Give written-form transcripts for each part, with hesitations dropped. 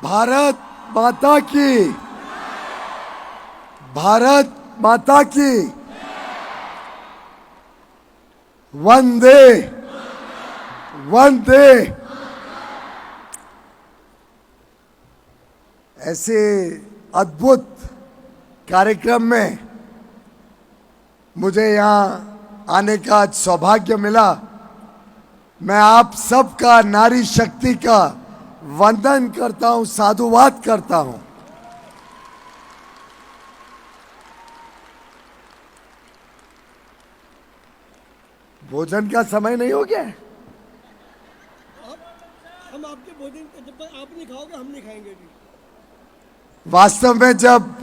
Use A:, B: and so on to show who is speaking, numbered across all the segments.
A: भारत माता की, भारत माता की, वंदे वंदे। ऐसे अद्भुत कार्यक्रम में मुझे यहाँ आने का सौभाग्य मिला। मैं आप सबका, नारी शक्ति का वंदन करता हूं, साधुवाद करता हूं। भोजन का समय नहीं हो गया?
B: हम आपके भोजन जब तक आप नहीं खाओगे हम नहीं खाएंगे भी।
A: वास्तव में जब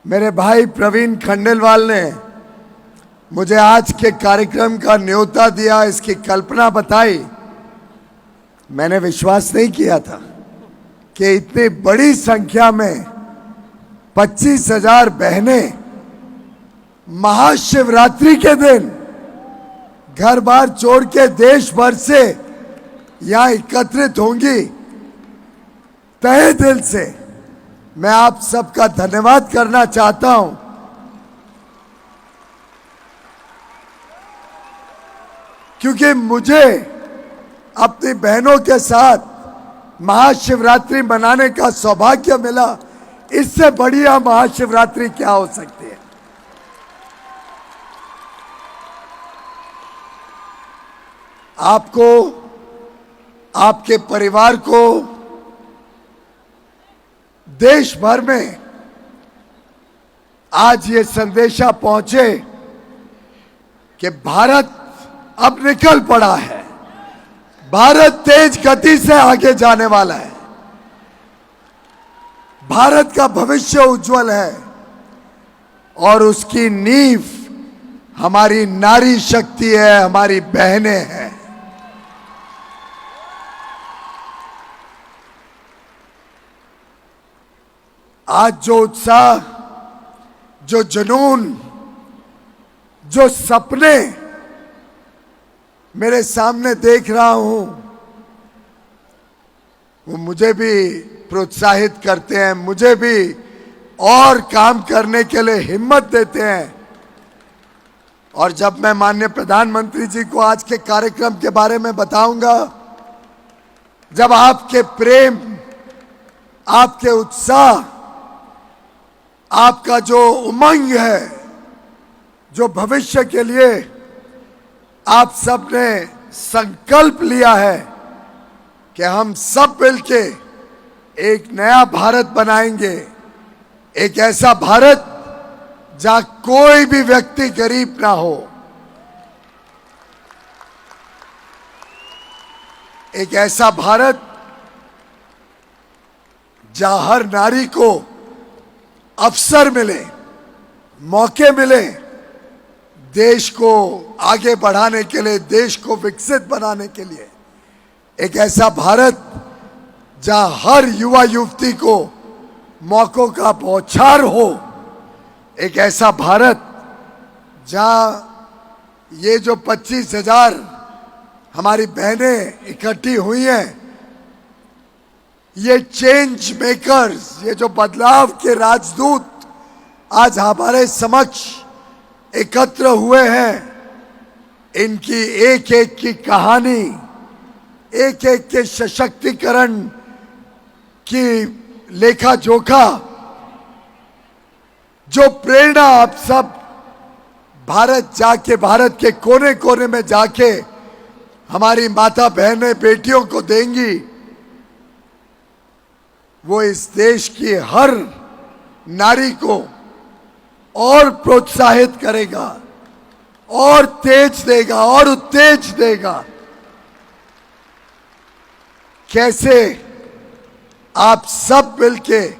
A: मेरे भाई प्रवीण खंडेलवाल ने मुझे आज के कार्यक्रम का न्योता दिया, इसकी कल्पना बताई, मैंने विश्वास नहीं किया था कि इतनी बड़ी संख्या में 25,000 बहनें महाशिवरात्रि के दिन घर बार छोड़ के देश भर से यहां एकत्रित होंगी। तहे दिल से मैं आप सबका धन्यवाद करना चाहता हूं। क्योंकि मुझे अपनी बहनों के साथ महाशिवरात्रि मनाने का सौभाग्य मिला। इससे बढ़िया महाशिवरात्रि क्या हो सकती है? आपको, आपके परिवार को, देश भर में आज ये संदेशा पहुंचे कि भारत अब निकल पड़ा है। भारत तेज गति से आगे जाने वाला है। भारत का भविष्य उज्जवल है और उसकी नींव हमारी नारी शक्ति है, हमारी बहनें हैं। आज जो उत्साह, जो जुनून, जो सपने मेरे सामने देख रहा हूं, वो मुझे भी प्रोत्साहित करते हैं, मुझे भी और काम करने के लिए हिम्मत देते हैं। और जब मैं माननीय प्रधानमंत्री जी को आज के कार्यक्रम के बारे में बताऊंगा, जब आपके प्रेम, आपके उत्साह, आपका जो उमंग है, जो भविष्य के लिए आप सब ने संकल्प लिया है कि हम सब मिलके एक नया भारत बनाएंगे, एक ऐसा भारत जहां कोई भी व्यक्ति गरीब ना हो, एक ऐसा भारत जहां हर नारी को अवसर मिले, मौके मिले, देश को आगे बढ़ाने के लिए, देश को विकसित बनाने के लिए। एक ऐसा भारत जहां हर युवा युवती को मौकों का बौछार हो। एक ऐसा भारत जहां ये जो 25,000 हमारी बहनें इकट्ठी हुई हैं, ये चेंज मेकर्स, ये जो बदलाव के राजदूत आज हमारे समक्ष एकत्र हुए हैं, इनकी एक एक की कहानी, एक एक के सशक्तिकरण की लेखा जोखा, जो प्रेरणा आप सब भारत जाके, भारत के कोने कोने में जाके हमारी माता बहनें, बेटियों को देंगी, वो इस देश की हर नारी को और प्रोत्साहित करेगा, और तेज देगा, और उत्तेज देगा। कैसे आप सब मिलके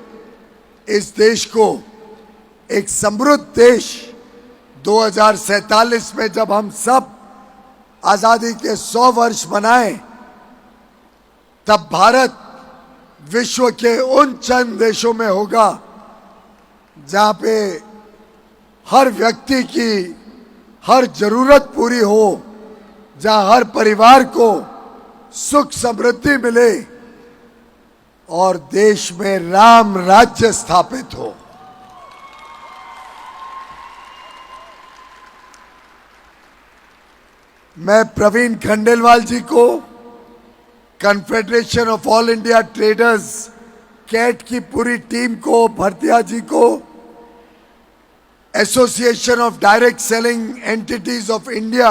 A: इस देश को एक समृद्ध देश 2047 में जब हम सब आजादी के 100 वर्ष मनाएं, तब भारत विश्व के उन चंद देशों में होगा जहां पे हर व्यक्ति की हर जरूरत पूरी हो, जहां हर परिवार को सुख समृद्धि मिले, और देश में राम राज्य स्थापित हो। मैं प्रवीण खंडेलवाल जी को, Confederation of All India Traders CAIT की पूरी टीम को, भरतिया जी को, Association of Direct Selling Entities of India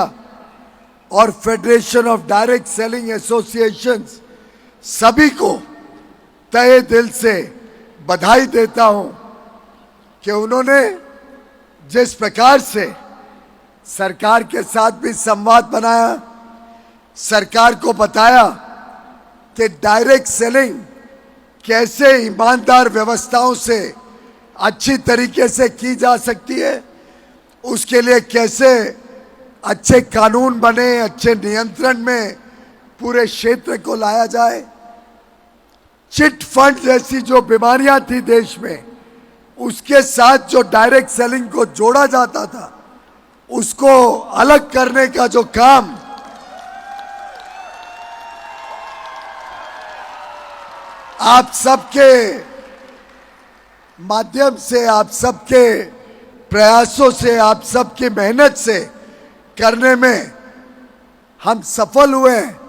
A: और Federation of Direct Selling Associations, सभी को तहे दिल से बधाई देता हूं कि उन्होंने जिस प्रकार से सरकार के साथ भी संवाद बनाया, सरकार को बताया कि डायरेक्ट सेलिंग कैसे ईमानदार व्यवस्थाओं से अच्छी तरीके से की जा सकती है, उसके लिए कैसे अच्छे कानून बने, अच्छे नियंत्रण में पूरे क्षेत्र को लाया जाए। चिट फंड जैसी जो बीमारियां थी देश में, उसके साथ जो डायरेक्ट सेलिंग को जोड़ा जाता था, उसको अलग करने का जो काम आप सबके माध्यम से, आप सबके प्रयासों से, आप सबकी मेहनत से करने में हम सफल हुए हैं,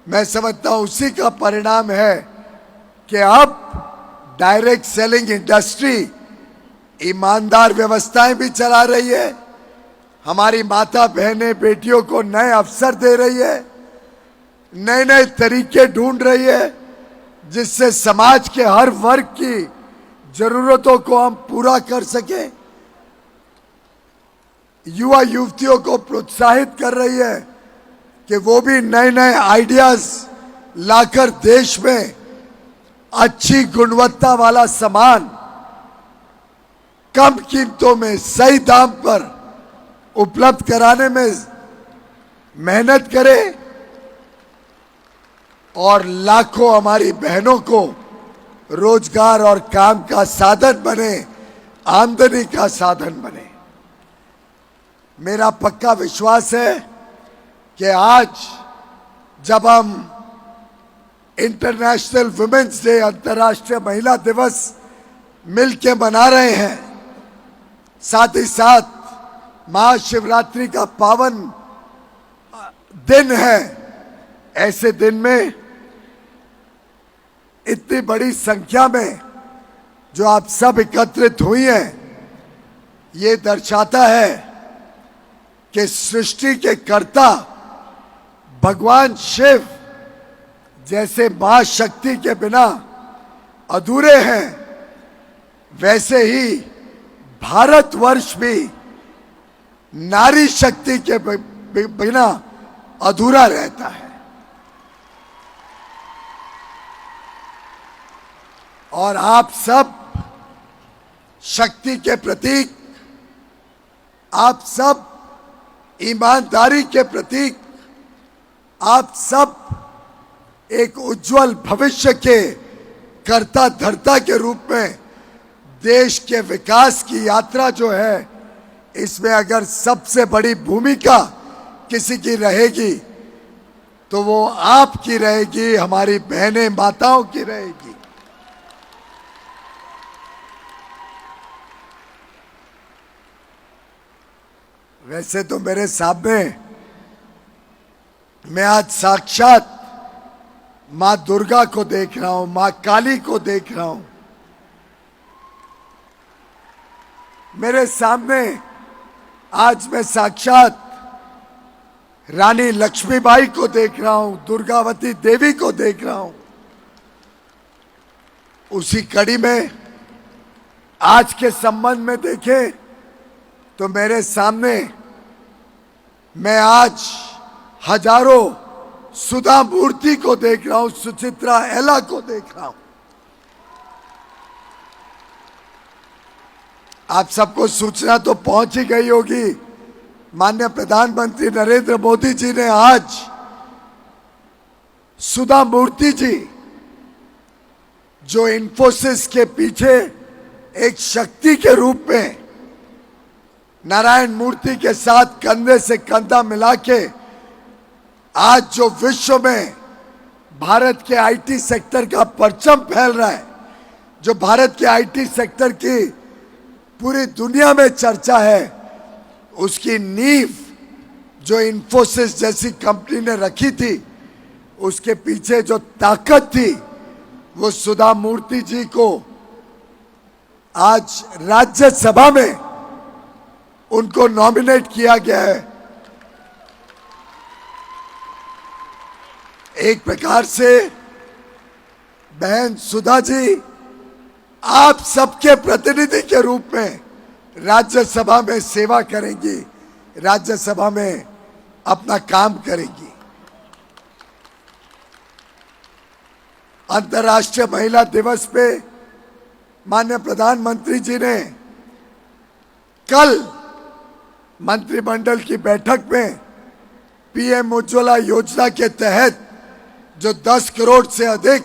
A: मैं समझता हूं उसी का परिणाम है कि अब डायरेक्ट सेलिंग इंडस्ट्री ईमानदार व्यवस्थाएं भी चला रही है, हमारी माता बहनें बेटियों को नए अवसर दे रही है, नए नए तरीके ढूंढ रही है जिससे समाज के हर वर्ग की जरूरतों को हम पूरा कर सके। युवा युवतियों को प्रोत्साहित कर रही है कि वो भी नए नए आइडियाज लाकर देश में अच्छी गुणवत्ता वाला सामान कम कीमतों में सही दाम पर उपलब्ध कराने में मेहनत करे और लाखों हमारी बहनों को रोजगार और काम का साधन बने, आमदनी का साधन बने। मेरा पक्का विश्वास है कि आज जब हम इंटरनेशनल वुमेन्स डे, अंतर्राष्ट्रीय महिला दिवस मिलके मना रहे हैं, साथ ही साथ महाशिवरात्रि का पावन दिन है, ऐसे दिन में इतनी बड़ी संख्या में जो आप सब एकत्रित हुई हैं, ये दर्शाता है कि सृष्टि के कर्ता भगवान शिव जैसे मां शक्ति के बिना अधूरे हैं, वैसे ही भारतवर्ष भी नारी शक्ति के बिना अधूरा रहता है। और आप सब शक्ति के प्रतीक, आप सब ईमानदारी के प्रतीक, आप सब एक उज्जवल भविष्य के कर्ता धर्ता के रूप में देश के विकास की यात्रा जो है, इसमें अगर सबसे बड़ी भूमिका किसी की रहेगी तो वो आपकी रहेगी, हमारी बहनें माताओं की रहेगी। वैसे तो मेरे सामने मैं आज साक्षात मां दुर्गा को देख रहा हूं, मां काली को देख रहा हूं। मेरे सामने आज मैं साक्षात रानी लक्ष्मीबाई को देख रहा हूं, दुर्गावती देवी को देख रहा हूं। उसी कड़ी में आज के संबंध में देखें तो मेरे सामने मैं आज हजारों सुधा मूर्ति को देख रहा हूं, सुचित्रा एला को देख रहा हूं। आप सबको सूचना तो पहुंच ही गई होगी, माननीय प्रधानमंत्री नरेंद्र मोदी जी ने आज सुधा मूर्ति जी, जो इन्फोसिस के पीछे एक शक्ति के रूप में नारायण मूर्ति के साथ कंधे से कंधा मिला के आज जो विश्व में भारत के आईटी सेक्टर का परचम फैल रहा है, जो भारत के आईटी सेक्टर की पूरी दुनिया में चर्चा है, उसकी नींव जो इन्फोसिस जैसी कंपनी ने रखी थी, उसके पीछे जो ताकत थी, वो सुधा मूर्ति जी को आज राज्यसभा में उनको नॉमिनेट किया गया है। एक प्रकार से बहन सुधा जी आप सबके प्रतिनिधि के रूप में राज्यसभा में सेवा करेंगी, राज्यसभा में अपना काम करेंगी। अंतर्राष्ट्रीय महिला दिवस पे माननीय प्रधानमंत्री जी ने कल मंत्रिमंडल की बैठक में पीएम उज्ज्वला योजना के तहत जो 10 करोड़ से अधिक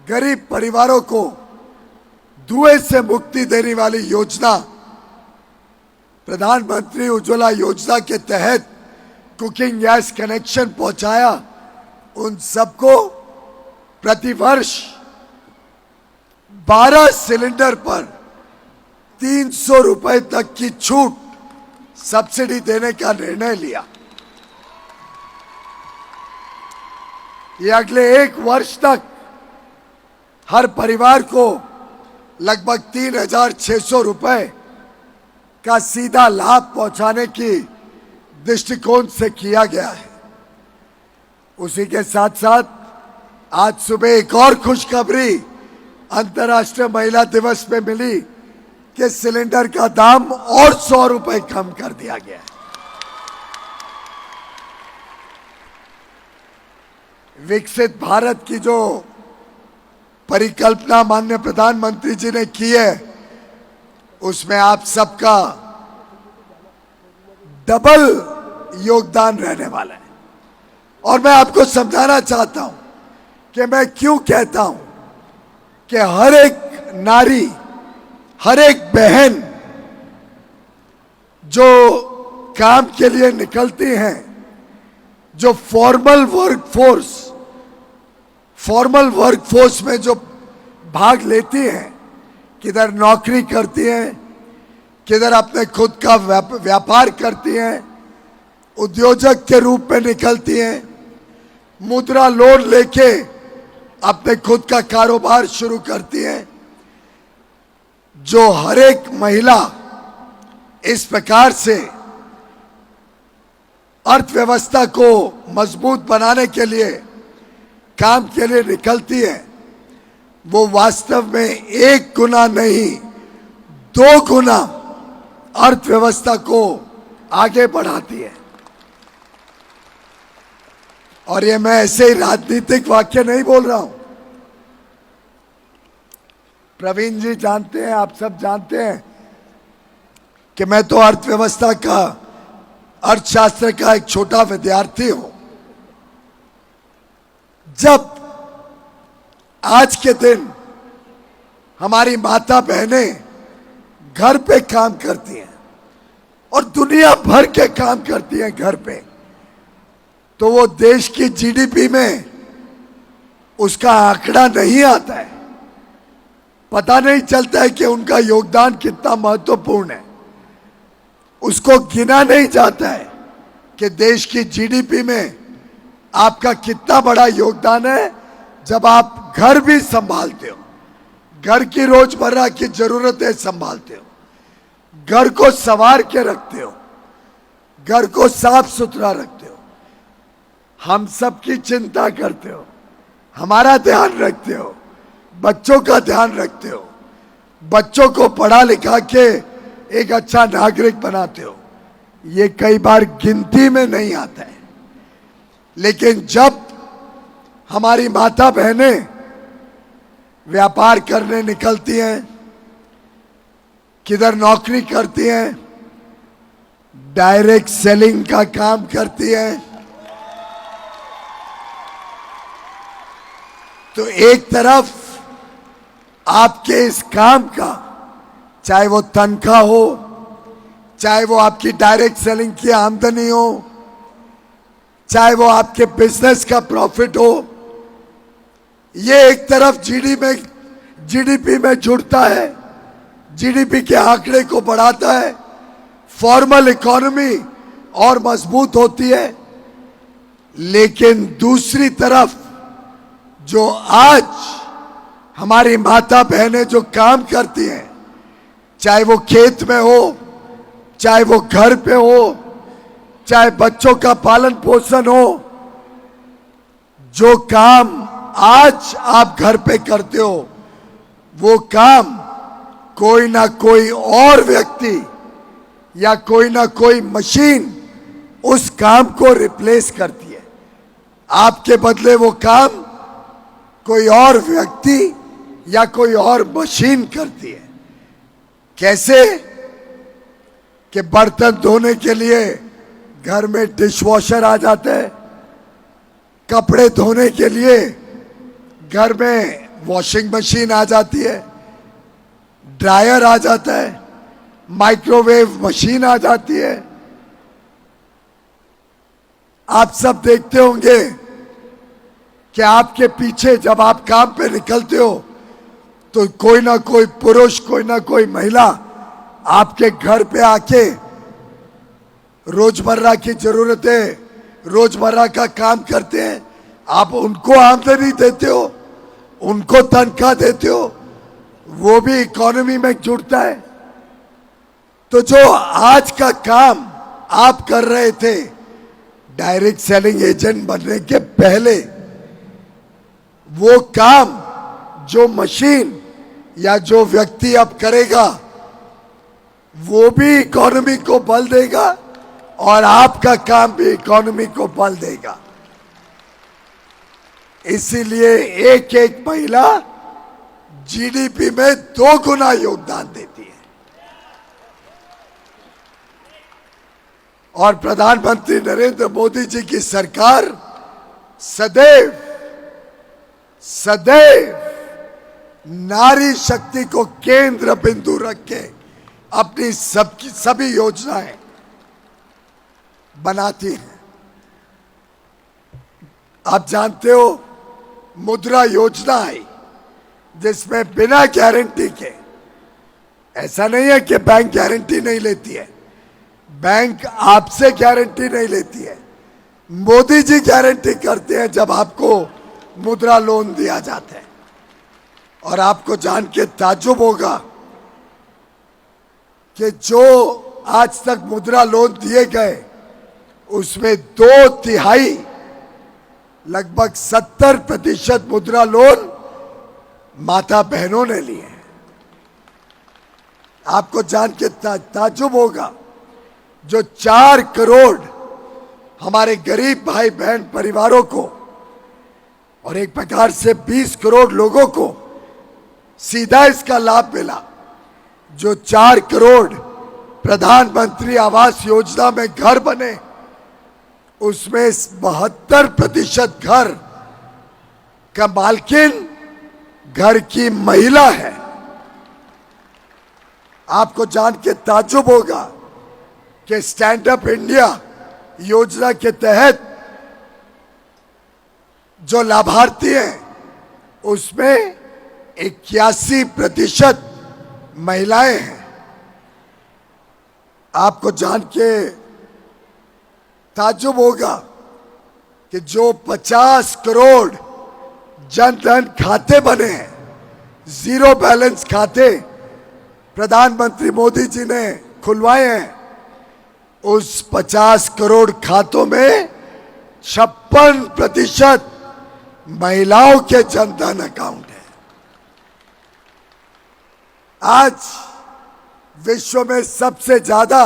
A: गरीब परिवारों को धुएं से मुक्ति देने वाली योजना, प्रधानमंत्री उज्ज्वला योजना के तहत कुकिंग गैस कनेक्शन पहुंचाया। उन सबको प्रतिवर्ष 12 सिलेंडर पर 300 रुपए तक की छूट, सब्सिडी देने का निर्णय लिया। ये अगले 1 वर्ष तक हर परिवार को लगभग 3,600 रुपए का सीधा लाभ पहुंचाने की दृष्टिकोण से किया गया है। उसी के साथ साथ आज सुबह एक और खुशखबरी अंतर्राष्ट्रीय महिला दिवस में मिली कि सिलेंडर का दाम और 100 रुपए कम कर दिया गया है। विकसित भारत की जो परिकल्पना माननीय प्रधानमंत्री जी ने की है, उसमें आप सबका डबल योगदान रहने वाला है। और मैं आपको समझाना चाहता हूं कि मैं क्यों कहता हूं कि हर एक नारी, हर एक बहन जो काम के लिए निकलती हैं, जो फॉर्मल वर्कफोर्स में जो भाग लेती हैं, किधर नौकरी करती हैं, किधर अपने खुद का व्यापार करती हैं, उद्योजक के रूप में निकलती हैं, मुद्रा लोन लेके अपने खुद का कारोबार शुरू करती हैं। जो हर एक महिला इस प्रकार से अर्थव्यवस्था को मजबूत बनाने के लिए काम के लिए निकलती है, वो वास्तव में 1 गुना नहीं 2 गुना अर्थव्यवस्था को आगे बढ़ाती है। और ये मैं ऐसे ही राजनीतिक वाक्य नहीं बोल रहा हूं। प्रवीण जी जानते हैं, आप सब जानते हैं कि मैं तो अर्थव्यवस्था का, अर्थशास्त्र का एक छोटा विद्यार्थी हूं। जब आज के दिन हमारी माता बहनें घर पे काम करती हैं और दुनिया भर के काम करती हैं घर पे, तो वो देश की जीडीपी में उसका आंकड़ा नहीं आता है। पता नहीं चलता है कि उनका योगदान कितना महत्वपूर्ण है। उसको गिना नहीं जाता है कि देश की जीडीपी में आपका कितना बड़ा योगदान है जब आप घर भी संभालते हो, घर की रोजमर्रा की जरूरतें संभालते हो, घर को संवार के रखते हो, घर को साफ सुथरा रखते हो, हम सब की चिंता करते हो, हमारा ध्यान रखते हो, बच्चों का ध्यान रखते हो, बच्चों को पढ़ा लिखा के एक अच्छा नागरिक बनाते हो। ये कई बार गिनती में नहीं आता है। लेकिन जब हमारी माता बहनें व्यापार करने निकलती हैं, किधर नौकरी करती हैं, डायरेक्ट सेलिंग का काम करती हैं, तो एक तरफ आपके इस काम का, चाहे वो तनख्वाह हो, चाहे वो आपकी डायरेक्ट सेलिंग की आमदनी हो, चाहे वो आपके बिजनेस का प्रॉफिट हो, ये एक तरफ जीडीपी में जुड़ता है, जीडीपी के आंकड़े को बढ़ाता है, फॉर्मल इकोनॉमी और मजबूत होती है। लेकिन दूसरी तरफ जो आज हमारी माता बहनें जो काम करती हैं, चाहे वो खेत में हो, चाहे वो घर पे हो, चाहे बच्चों का पालन पोषण हो, जो काम आज आप घर पे करते हो वो काम कोई ना कोई और व्यक्ति या कोई ना कोई मशीन उस काम को रिप्लेस करती है। आपके बदले वो काम कोई और व्यक्ति या कोई और मशीन करती है। कैसे कि बर्तन धोने के लिए घर में डिशवॉशर आ जाते हैं, कपड़े धोने के लिए घर में वॉशिंग मशीन आ जाती है, ड्रायर आ जाता है, माइक्रोवेव मशीन आ जाती है। आप सब देखते होंगे कि आपके पीछे जब आप काम पे निकलते हो तो कोई ना कोई पुरुष, कोई ना कोई महिला आपके घर पे आके रोजमर्रा की जरूरतें, रोजमर्रा का काम करते हैं। आप उनको आमदनी देते हो, उनको तनख्वाह देते हो, वो भी इकोनॉमी में जुड़ता है। तो जो आज का काम आप कर रहे थे डायरेक्ट सेलिंग एजेंट बनने के पहले, वो काम जो मशीन या जो व्यक्ति अब करेगा वो भी इकोनॉमी को बल देगा और आपका काम भी इकोनॉमी को बल देगा। इसीलिए एक एक महिला जीडीपी में 2 गुना योगदान देती है। और प्रधानमंत्री नरेंद्र मोदी जी की सरकार सदैव नारी शक्ति को केंद्र बिंदु रख के अपनी सभी योजनाएं बनाती है। आप जानते हो मुद्रा योजना आई जिसमें बिना गारंटी के, ऐसा नहीं है कि बैंक गारंटी नहीं लेती है, बैंक आपसे गारंटी नहीं लेती है, मोदी जी गारंटी करते हैं जब आपको मुद्रा लोन दिया जाता है। और आपको जान के ताज्जुब होगा कि जो आज तक मुद्रा लोन दिए गए उसमें 2/3 लगभग 70% मुद्रा लोन माता बहनों ने लिए हैं। आपको जान के ताज्जुब होगा जो 4 करोड़ हमारे गरीब भाई बहन परिवारों को और एक प्रकार से 20 करोड़ लोगों को सीधा इसका लाभ मिला। जो 4 करोड़ प्रधानमंत्री आवास योजना में घर बने उसमें 72% घर का मालकिन घर की महिला है। आपको जान के ताज्जुब होगा कि स्टैंड अप इंडिया योजना के तहत जो लाभार्थी हैं उसमें 81% महिलाएं हैं। आपको जान के ताज्जुब होगा कि जो 50 करोड़ जन धन खाते बने हैं, जीरो बैलेंस खाते प्रधानमंत्री मोदी जी ने खुलवाए हैं, उस 50 करोड़ खातों में 56% महिलाओं के जन धन अकाउंट है। आज विश्व में सबसे ज्यादा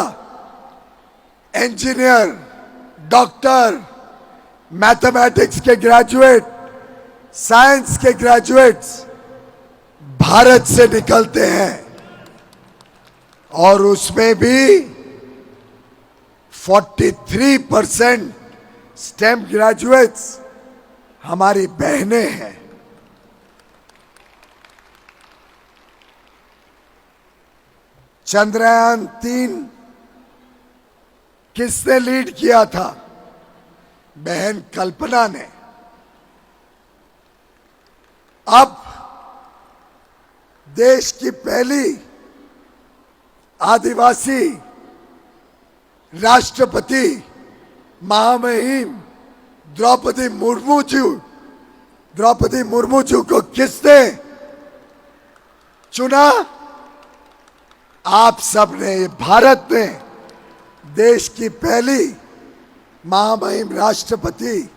A: इंजीनियर, डॉक्टर, मैथमेटिक्स के ग्रेजुएट, साइंस के ग्रेजुएट्स भारत से निकलते हैं और उसमें भी 43% स्टेम ग्रेजुएट्स हमारी बहनें हैं। चंद्रयान 3 किसने लीड किया था? बहन कल्पना ने। अब देश की पहली आदिवासी राष्ट्रपति महामहिम द्रौपदी मुर्मू जी को किसने चुना? आप सबने। भारत ने देश की पहली महामहिम राष्ट्रपति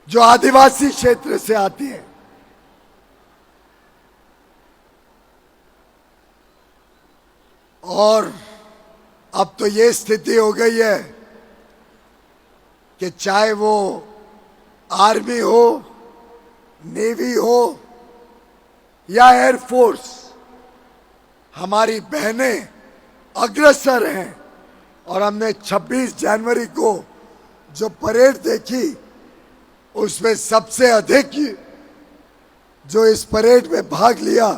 A: जो आदिवासी क्षेत्र से आती है। और अब तो ये स्थिति हो गई है कि चाहे वो आर्मी हो, नेवी हो या एयरफोर्स, हमारी बहनें अग्रसर हैं। और हमने 26 जनवरी को जो परेड देखी, उसमें सबसे अधिक जो इस परेड में भाग लिया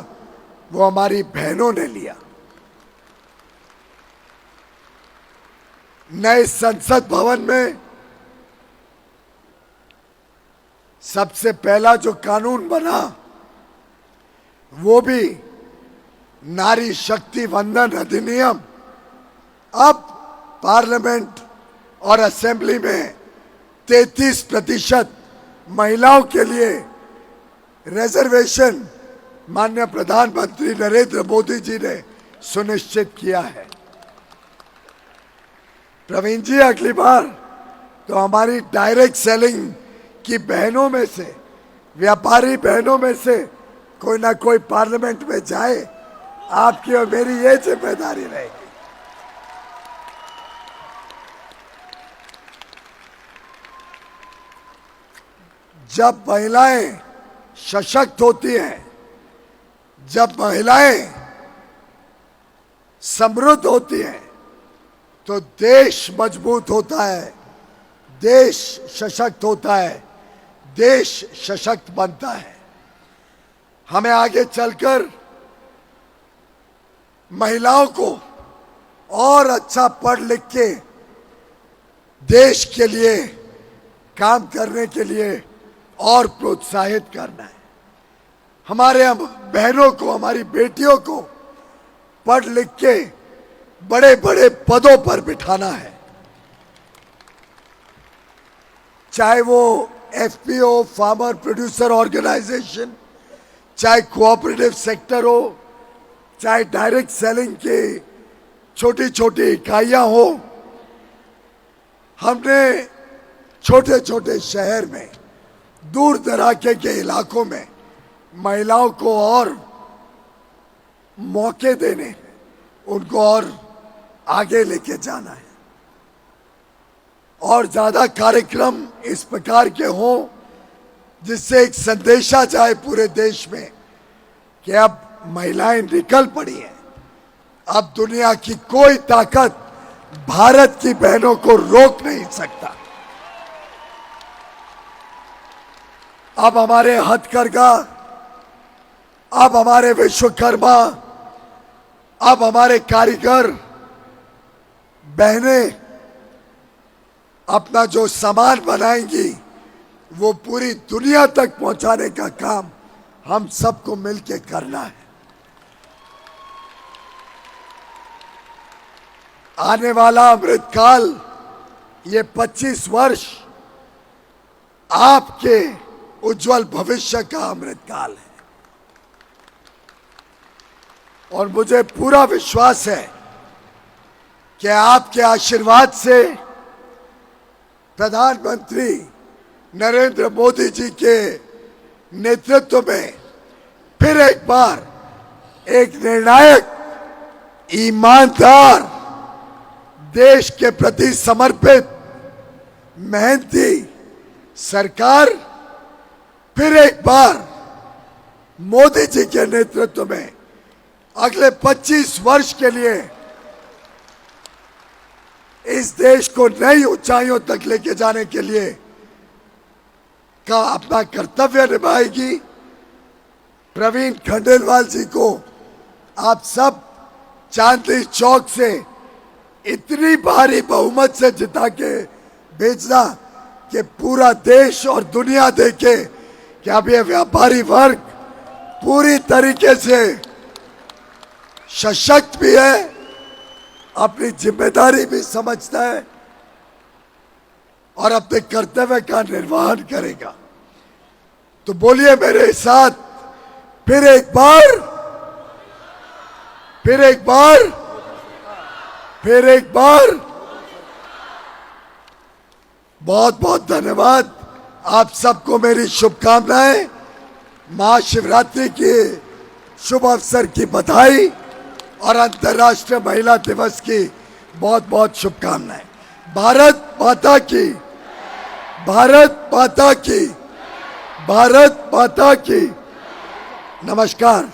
A: वो हमारी बहनों ने लिया। नए संसद भवन में सबसे पहला जो कानून बना वो भी नारी शक्ति वंदन अधिनियम। अब पार्लियामेंट और असेंबली में 33% महिलाओं के लिए रिजर्वेशन माननीय प्रधानमंत्री नरेंद्र मोदी जी ने सुनिश्चित किया है। प्रवीण जी, अगली बार तो हमारी डायरेक्ट सेलिंग की बहनों में से, व्यापारी बहनों में से कोई ना कोई पार्लियामेंट में जाए। आपकी और मेरी ये जिम्मेदारी रहेगी। जब महिलाएं सशक्त होती हैं, जब महिलाएं समृद्ध होती हैं, तो देश मजबूत होता है, देश सशक्त होता है, देश सशक्त बनता है। हमें आगे चलकर महिलाओं को और अच्छा पढ़ लिख के देश के लिए काम करने के लिए और प्रोत्साहित करना है। हमारे बहनों को, हमारी बेटियों को पढ़ लिख के बड़े बड़े पदों पर बिठाना है। चाहे वो एफपीओ, फार्मर प्रोड्यूसर ऑर्गेनाइजेशन, चाहे कोऑपरेटिव सेक्टर हो, चाहे डायरेक्ट सेलिंग की छोटी छोटी इकाइयां हो। हमने छोटे छोटे शहर में, दूर दराके के इलाकों में महिलाओं को और मौके देने, उनको और आगे लेके जाना है। और ज्यादा कार्यक्रम इस प्रकार के हों जिससे एक संदेशा जाए पूरे देश में कि अब महिलाएं निकल पड़ी हैं। अब दुनिया की कोई ताकत भारत की बहनों को रोक नहीं सकता। अब हमारे हथकरघा, अब हमारे विश्वकर्मा, अब हमारे कारीगर बहनें अपना जो सामान बनाएंगी वो पूरी दुनिया तक पहुंचाने का काम हम सबको मिलकर करना है। आने वाला अमृतकाल, ये 25 वर्ष आपके उज्जवल भविष्य का अमृतकाल है। और मुझे पूरा विश्वास है कि आपके आशीर्वाद से प्रधानमंत्री नरेंद्र मोदी जी के नेतृत्व में फिर एक बार एक निर्णायक, ईमानदार, देश के प्रति समर्पित, मेहनती सरकार फिर एक बार मोदी जी के नेतृत्व में अगले 25 वर्ष के लिए इस देश को नई ऊंचाइयों तक लेके जाने के लिए का अपना कर्तव्य निभाएगी। प्रवीण खंडेलवाल जी को आप सब चांदनी चौक से इतनी भारी बहुमत से जिता के भेजना कि पूरा देश और दुनिया देखे कि अब ये व्यापारी वर्ग पूरी तरीके से सशक्त भी है, अपनी जिम्मेदारी भी समझता है और अपने कर्तव्य का निर्वहन करेगा। तो बोलिए मेरे साथ फिर एक बार, फिर एक बार, फिर एक बार। बहुत बहुत धन्यवाद। आप सबको मेरी शुभकामनाएं, महाशिवरात्रि के शुभ अवसर की बधाई और अंतर्राष्ट्रीय महिला दिवस की बहुत बहुत शुभकामनाएं। भारत माता की, भारत माता की, भारत माता की। नमस्कार।